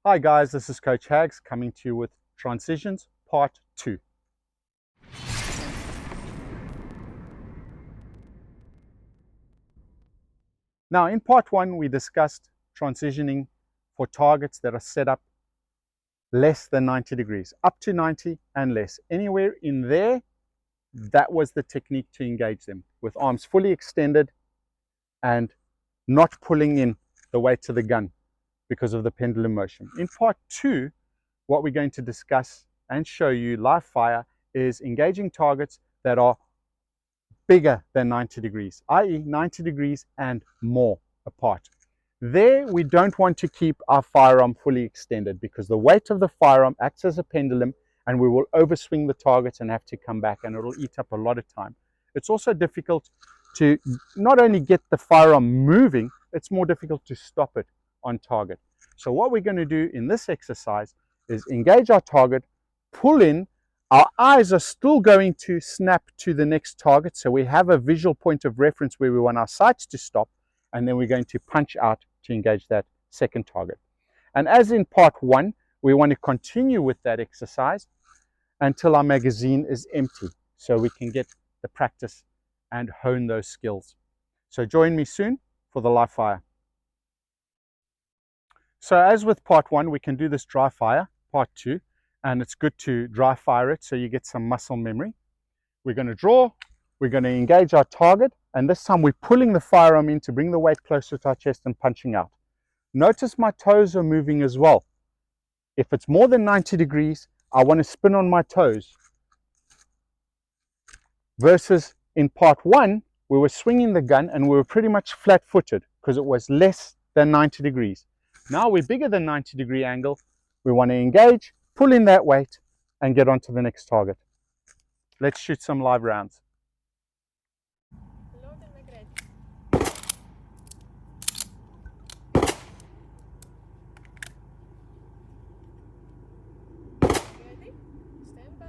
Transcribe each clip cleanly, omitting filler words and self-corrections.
Hi guys, this is Coach Hags coming to you with Transitions Part 2. Now in Part 1 we discussed transitioning for targets that are set up less than 90 degrees, up to 90 and less. Anywhere in there, that was the technique to engage them, with arms fully extended and not pulling in the weight to the gun because of the pendulum motion. In Part 2, what we're going to discuss and show you live fire is engaging targets that are bigger than 90 degrees, i.e. 90 degrees and more apart. There we don't want to keep our firearm fully extended because the weight of the firearm acts as a pendulum and we will overswing the targets and have to come back, and it'll eat up a lot of time. It's also difficult to not only get the firearm moving, it's more difficult to stop it on target. So what we're going to do in this exercise is engage our target, pull in. Our eyes are still going to snap to the next target, so we have a visual point of reference where we want our sights to stop, and then we're going to punch out to engage that second target. And as in Part 1, we want to continue with that exercise until our magazine is empty, so we can get the practice and hone those skills. So join me soon for the live fire. So as with Part 1, we can do this dry fire, Part 2, and it's good to dry fire it so you get some muscle memory. We're going to draw, we're going to engage our target, and this time we're pulling the firearm in to bring the weight closer to our chest and punching out. Notice my toes are moving as well. If it's more than 90 degrees, I want to spin on my toes. Versus in Part 1, we were swinging the gun and we were pretty much flat-footed because it was less than 90 degrees. Now we're bigger than 90 degree angle. We want to engage, pull in that weight, and get on to the next target. Let's shoot some live rounds. Ready? Stand by.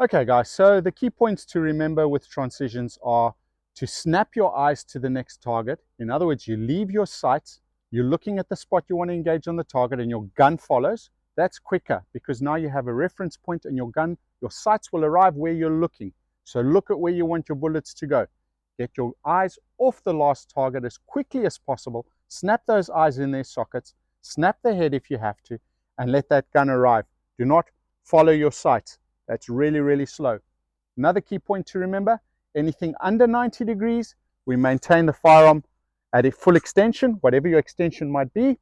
Okay guys, so the key points to remember with transitions are to snap your eyes to the next target. In other words, you leave your sights, you're looking at the spot you want to engage on the target, and your gun follows. That's quicker because now you have a reference point and your sights will arrive where you're looking. So look at where you want your bullets to go. Get your eyes off the last target as quickly as possible. Snap those eyes in their sockets, snap the head if you have to, and let that gun arrive. Do not follow your sights. That's really, really slow. Another key point to remember, anything under 90 degrees, we maintain the firearm at a full extension, whatever your extension might be,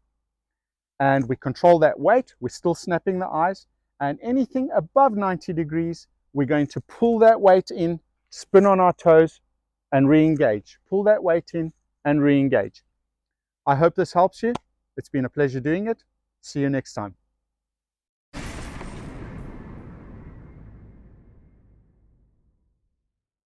and we control that weight. We're still snapping the eyes. And anything above 90 degrees, we're going to pull that weight in, spin on our toes, and re-engage. Pull that weight in and re-engage. I hope this helps you. It's been a pleasure doing it. See you next time.